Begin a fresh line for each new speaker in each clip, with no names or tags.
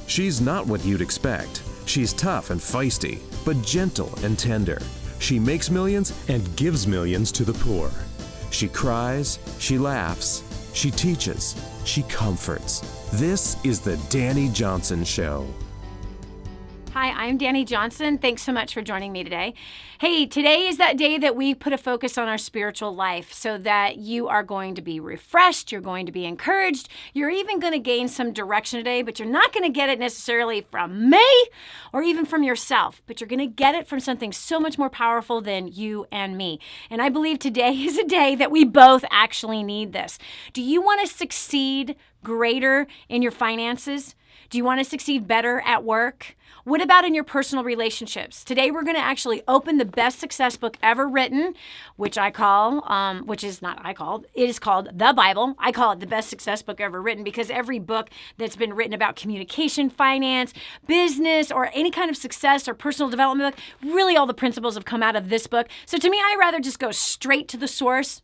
She's not what you'd expect. She's tough and feisty, but gentle and tender. She makes millions and gives millions to the poor. She cries, she laughs, she teaches, she comforts. This is the Dani Johnson Show.
Hi, I'm Dani Johnson. Thanks so much for joining me today. Hey, today is that day that we put a focus on our spiritual life so that you are going to be refreshed, you're going to be encouraged, you're even going to gain some direction today, but you're not going to get it necessarily from me or even from yourself, but you're going to get it from something so much more powerful than you and me. And I believe today is a day that we both actually need this. Do you want to succeed greater in your finances? Do you want to succeed better at work? What about in your personal relationships? Today, we're going to actually open the best success book ever written, which I call, it is called the Bible. I call it the best success book ever written because every book that's been written about communication, finance, business, or any kind of success or personal development book, really all the principles have come out of this book. So to me, I'd rather just go straight to the source.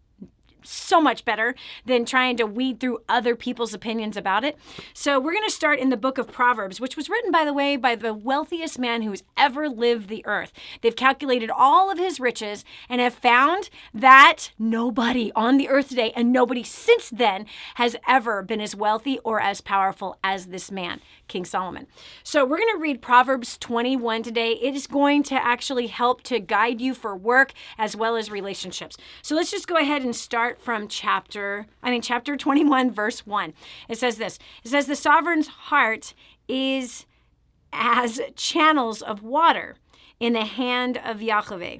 So much better than trying to weed through other people's opinions about it. So we're going to start in the book of Proverbs, which was written, by the way, by the wealthiest man who's ever lived the earth. They've calculated all of his riches and have found that nobody on the earth today and nobody since then has ever been as wealthy or as powerful as this man, King Solomon. So we're going to read Proverbs 21 today. It is going to actually help to guide you for work as well as relationships. So let's just go ahead and start from chapter 21, verse 1. It says this. It says, the sovereign's heart is as channels of water in the hand of Yahweh.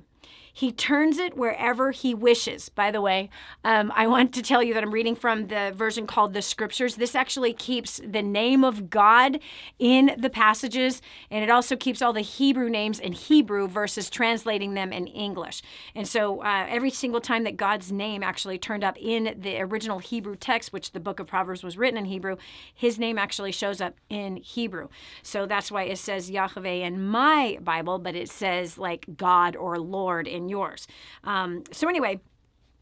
He turns it wherever he wishes. By the way, I want to tell you that I'm reading from the version called the Scriptures. This actually keeps the name of God in the passages, and it also keeps all the Hebrew names in Hebrew versus translating them in English. And so every single time that God's name actually turned up in the original Hebrew text, which the book of Proverbs was written in Hebrew, his name actually shows up in Hebrew. So that's why it says Yahweh in my Bible, but it says like God or Lord in yours. So anyway,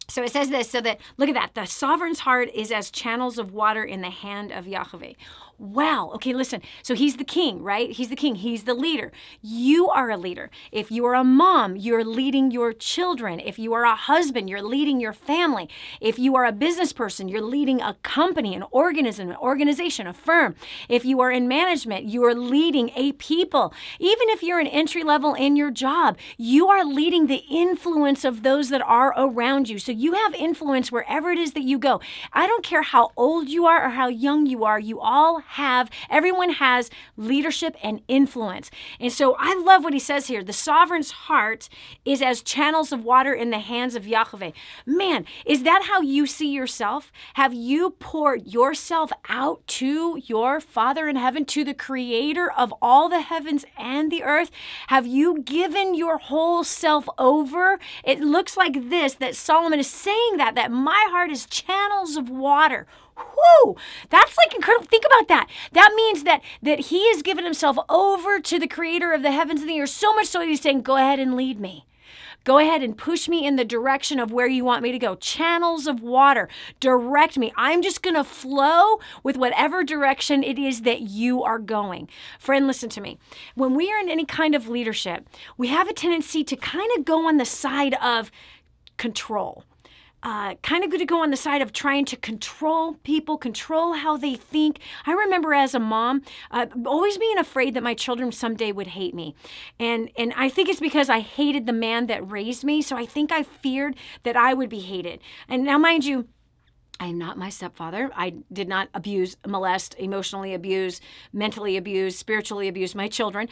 so it says this, so that, look at that. The sovereign's heart is as channels of water in the hand of Yahweh. Wow. Okay, listen. So he's the king, right? He's the king. He's the leader. You are a leader. If you are a mom, you're leading your children. If you are a husband, you're leading your family. If you are a business person, you're leading a company, an organism, an organization, a firm. If you are in management, you are leading a people. Even if you're an entry level in your job, you are leading the influence of those that are around you. So you have influence wherever it is that you go. I don't care how old you are or how young you are. Everyone has leadership and influence. And so I love what he says here. The sovereign's heart is as channels of water in the hands of Yahweh. Man, is that how you see yourself? Have you poured yourself out to your Father in heaven, to the creator of all the heavens and the earth? Have you given your whole self over? It looks like this, that Solomon is saying that my heart is channels of water. Whoo! That's like incredible. Think about that. That means that he has given himself over to the creator of the heavens and the earth, so much so that he's saying, go ahead and lead me. Go ahead and push me in the direction of where you want me to go. Channels of water, direct me. I'm just going to flow with whatever direction it is that you are going. Friend, listen to me. When we are in any kind of leadership, we have a tendency to kind of go on the side of control. Kind of good to go on the side of trying to control people, control how they think. I remember as a mom, always being afraid that my children someday would hate me. And I think it's because I hated the man that raised me. So I think I feared that I would be hated. And now, mind you, I am not my stepfather. I did not abuse, molest, emotionally abuse, mentally abuse, spiritually abuse my children.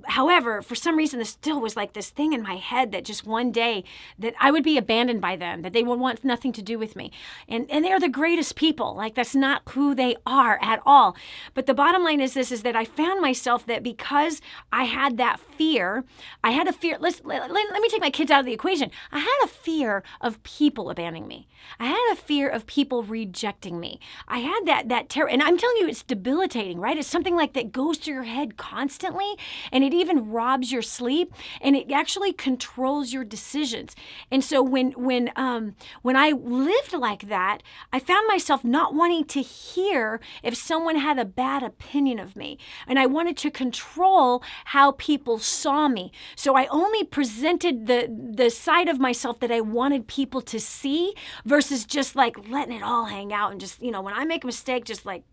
However, for some reason, there still was like this thing in my head that just one day that I would be abandoned by them, that they would want nothing to do with me. And they're the greatest people. Like, that's not who they are at all. But the bottom line is this, is that I found myself that because I had that fear, let me take my kids out of the equation. I had a fear of people abandoning me. I had a fear of people rejecting me. I had that terror. And I'm telling you, it's debilitating, right? It's something like that goes through your head constantly, and it even robs your sleep, and it actually controls your decisions. And so when I lived like that, I found myself not wanting to hear if someone had a bad opinion of me. And I wanted to control how people saw me. So I only presented the side of myself that I wanted people to see versus just like letting it all hang out and just, when I make a mistake, just like,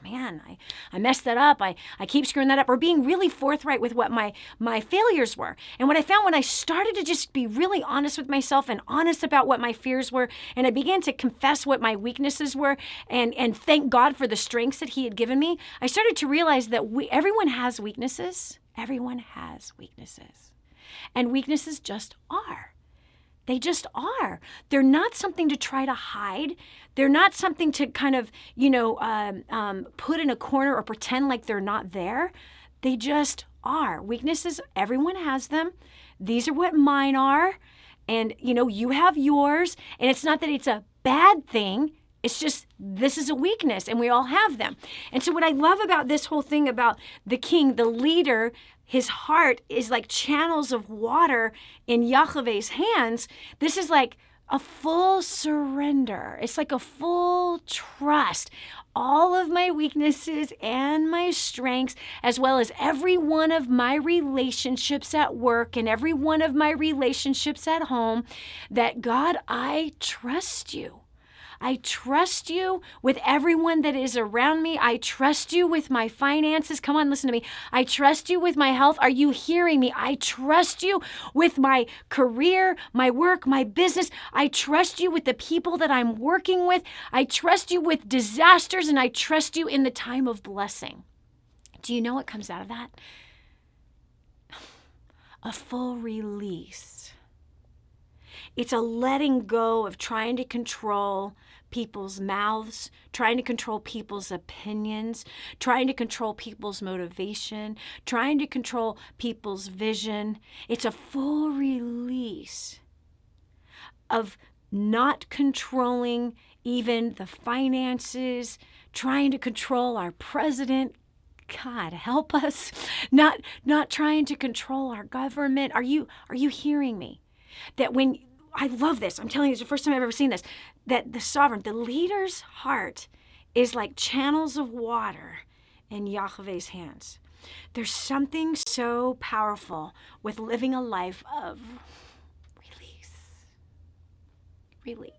man, I messed that up. I keep screwing that up, or being really forthright with what my failures were. And what I found when I started to just be really honest with myself and honest about what my fears were, and I began to confess what my weaknesses were and thank God for the strengths that he had given me, I started to realize that everyone has weaknesses. Everyone has weaknesses. And weaknesses just are. They just are. They're not something to try to hide. They're not something to kind of, put in a corner or pretend like they're not there. They just are. Weaknesses, everyone has them. These are what mine are. And, you have yours. And it's not that it's a bad thing. It's just, this is a weakness, and we all have them. And so what I love about this whole thing about the king, the leader, his heart is like channels of water in Yahweh's hands. This is like a full surrender. It's like a full trust. All of my weaknesses and my strengths, as well as every one of my relationships at work and every one of my relationships at home, that God, I trust you. I trust you with everyone that is around me. I trust you with my finances. Come on, listen to me. I trust you with my health. Are you hearing me? I trust you with my career, my work, my business. I trust you with the people that I'm working with. I trust you with disasters, and I trust you in the time of blessing. Do you know what comes out of that? A full release. It's a letting go of trying to control people's mouths, trying to control people's opinions, trying to control people's motivation, trying to control people's vision. It's a full release of not controlling even the finances, trying to control our president. God, help us. Not trying to control our government. Are you hearing me? That when I love this. I'm telling you, it's the first time I've ever seen this. That the sovereign, the leader's heart is like channels of water in Yahweh's hands. There's something so powerful with living a life of release.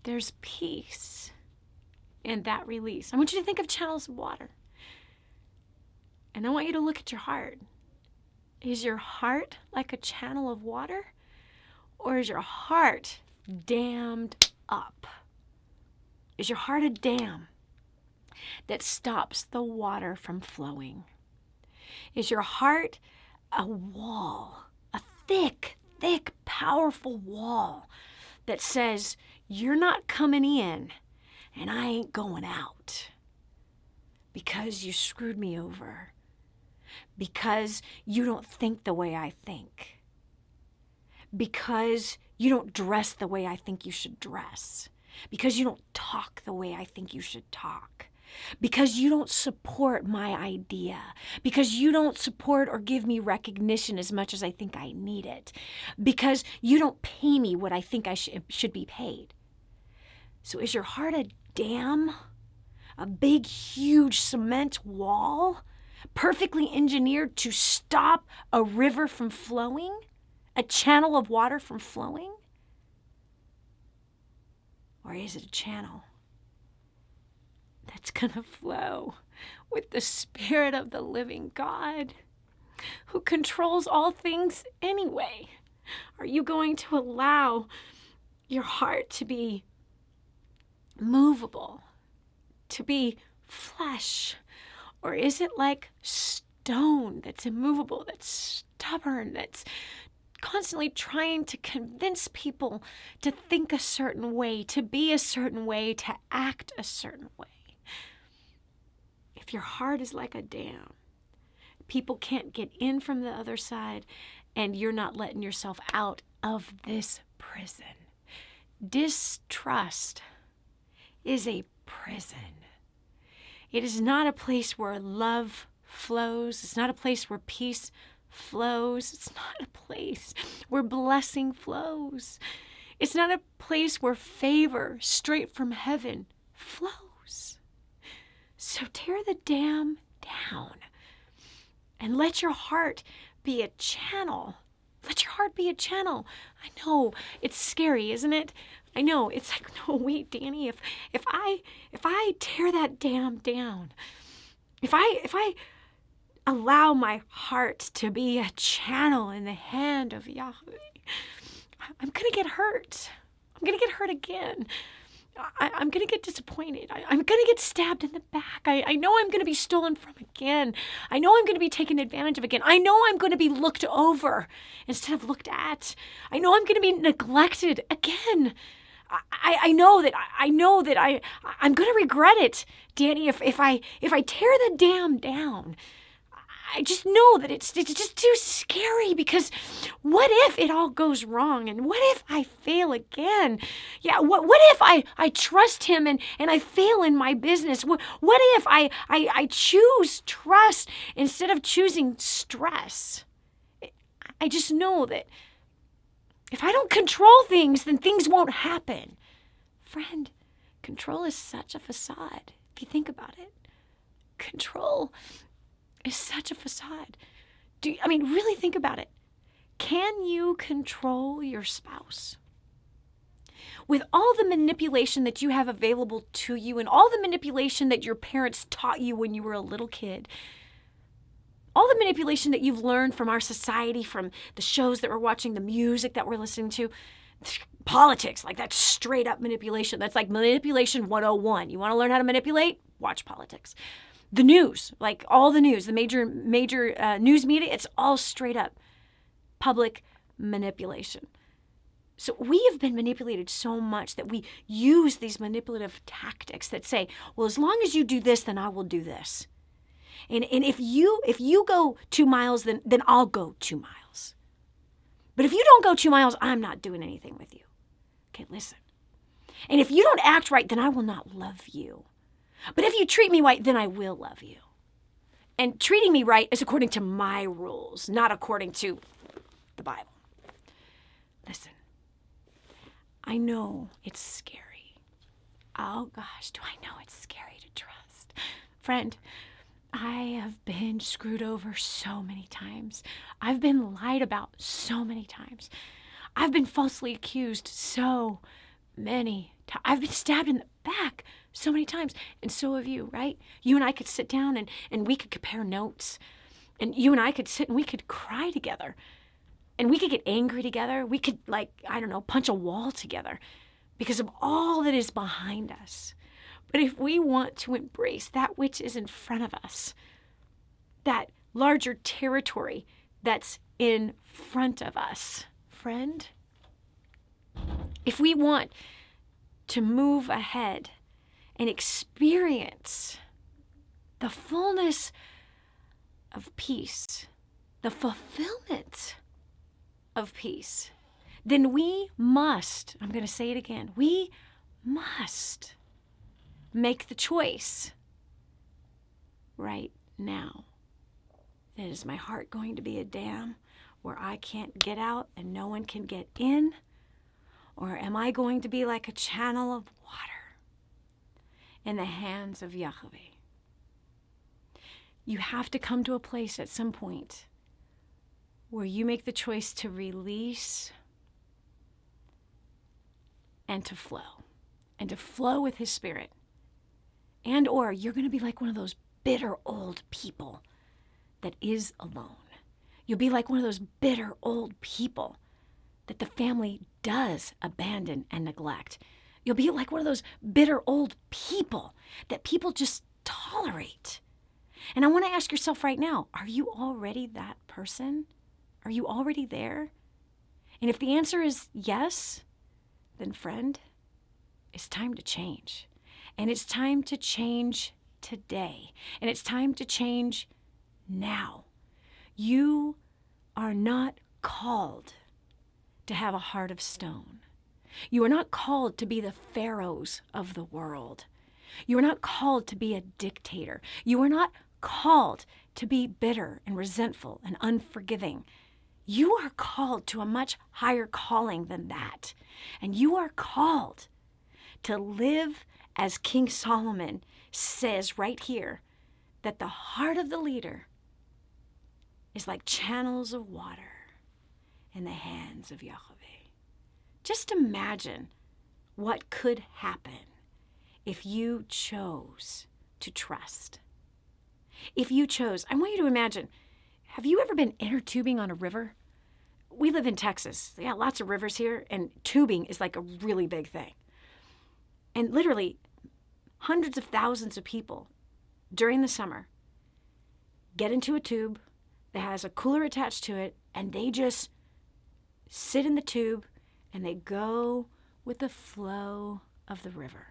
There's peace in that release. I want you to think of channels of water. And I want you to look at your heart. Is your heart like a channel of water, or is your heart dammed up? Is your heart a dam that stops the water from flowing? Is your heart a wall, a thick, powerful wall that says, you're not coming in and I ain't going out because you screwed me over? Because you don't think the way I think. Because you don't dress the way I think you should dress. Because you don't talk the way I think you should talk. Because you don't support my idea. Because you don't support or give me recognition as much as I think I need it. Because you don't pay me what I think I should be paid. So is your heart a dam? A big, huge cement wall? Perfectly engineered to stop a river from flowing? A channel of water from flowing? Or is it a channel that's going to flow with the Spirit of the living God who controls all things anyway? Are you going to allow your heart to be movable, to be flesh? Or is it like stone that's immovable, that's stubborn, that's constantly trying to convince people to think a certain way, to be a certain way, to act a certain way? If your heart is like a dam, people can't get in from the other side, and you're not letting yourself out of this prison. Distrust is a prison. It is not a place where love flows. It's not a place where peace flows. It's not a place where blessing flows. It's not a place where favor straight from heaven flows. So tear the dam down and let your heart be a channel. Let your heart be a channel. I know it's scary, isn't it? I know it's like, no, wait, Dani, if I tear that dam down, if I allow my heart to be a channel in the hand of Yahweh, I'm going to get hurt. I'm going to get hurt again. I'm going to get disappointed. I'm going to get stabbed in the back. I know I'm going to be stolen from again. I know I'm going to be taken advantage of again. I know I'm going to be looked over instead of looked at. I know I'm going to be neglected again. I know that I'm going to regret it, Dani, if I tear the dam down. I just know that it's just too scary, because what if it all goes wrong? And what if I fail again? Yeah, what if I trust him and I fail in my business? What if I choose trust instead of choosing stress? I just know that if I don't control things, then things won't happen. Friend, control is such a facade, if you think about it. Control is such a facade. Really think about it. Can you control your spouse? With all the manipulation that you have available to you and all the manipulation that your parents taught you when you were a little kid, all the manipulation that you've learned from our society, from the shows that we're watching, the music that we're listening to, politics, like that's straight up manipulation. That's like manipulation 101. You want to learn how to manipulate? Watch politics. The news, like all the news, the major news media, it's all straight up public manipulation. So we have been manipulated so much that we use these manipulative tactics that say, well, as long as you do this, then I will do this. And if you go 2 miles, then I'll go 2 miles. But if you don't go 2 miles, I'm not doing anything with you. Okay, listen. And if you don't act right, then I will not love you. But if you treat me right, then I will love you. And treating me right is according to my rules, not according to the Bible. Listen, I know it's scary. Oh gosh, do I know it's scary to trust? Friend, I have been screwed over so many times. I've been lied about so many times. I've been falsely accused so many times. I've been stabbed in the back so many times, and so have you, right? You and I could sit down and we could compare notes, and you and I could sit and we could cry together, and we could get angry together. We could, punch a wall together because of all that is behind us. But if we want to embrace that which is in front of us, that larger territory that's in front of us, friend, if we want to move ahead and experience the fullness of peace, the fulfillment of peace, then we must, I'm going to say it again, we must make the choice right now. Is my heart going to be a dam where I can't get out and no one can get in? Or am I going to be like a channel of water in the hands of Yahweh? You have to come to a place at some point where you make the choice to release and to flow with His Spirit. And or you're going to be like one of those bitter old people that is alone. You'll be like one of those bitter old people that the family does abandon and neglect. You'll be like one of those bitter old people that people just tolerate. And I want to ask yourself right now, are you already that person? Are you already there? And if the answer is yes, then friend, it's time to change. And it's time to change today. And it's time to change now. You are not called to have a heart of stone. You are not called to be the pharaohs of the world. You are not called to be a dictator. You are not called to be bitter and resentful and unforgiving. You are called to a much higher calling than that. And you are called to live as King Solomon says right here, that the heart of the leader is like channels of water in the hands of Yahweh. Just imagine what could happen if you chose to trust. If you chose, I want you to imagine, have you ever been inner tubing on a river? We live in Texas. Yeah, lots of rivers here, and tubing is like a really big thing. And literally, hundreds of thousands of people during the summer get into a tube that has a cooler attached to it, and they just sit in the tube and they go with the flow of the river.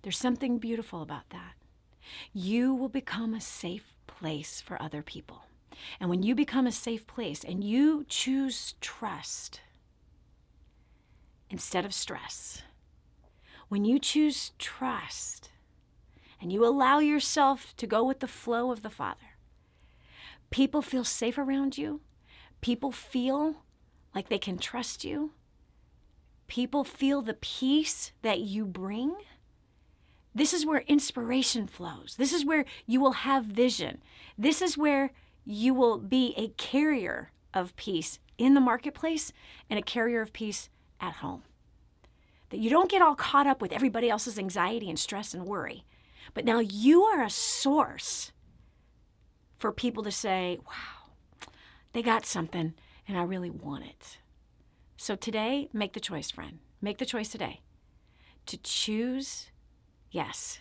There's something beautiful about that. You will become a safe place for other people. And when you become a safe place and you choose trust instead of stress, when you choose trust and you allow yourself to go with the flow of the Father, people feel safe around you. People feel like they can trust you. People feel the peace that you bring. This is where inspiration flows. This is where you will have vision. This is where you will be a carrier of peace in the marketplace and a carrier of peace at home. That you don't get all caught up with everybody else's anxiety and stress and worry. But now you are a source for people to say, wow, they got something and I really want it. So today, make the choice, friend. Make the choice today to choose, yes,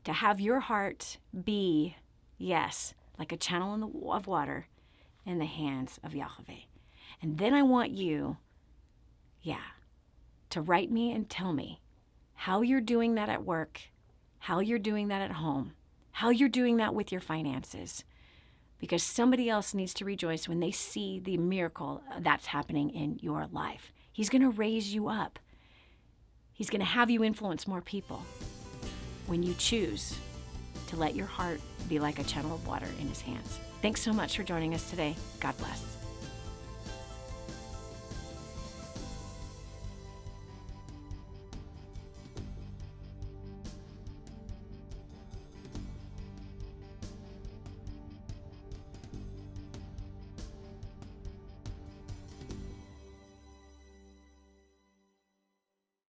to have your heart be, yes, like a channel of water in the hands of Yahweh. And then I want you, to write me and tell me how you're doing that at work, how you're doing that at home, how you're doing that with your finances. Because somebody else needs to rejoice when they see the miracle that's happening in your life. He's going to raise you up. He's going to have you influence more people when you choose to let your heart be like a channel of water in his hands. Thanks so much for joining us today. God bless.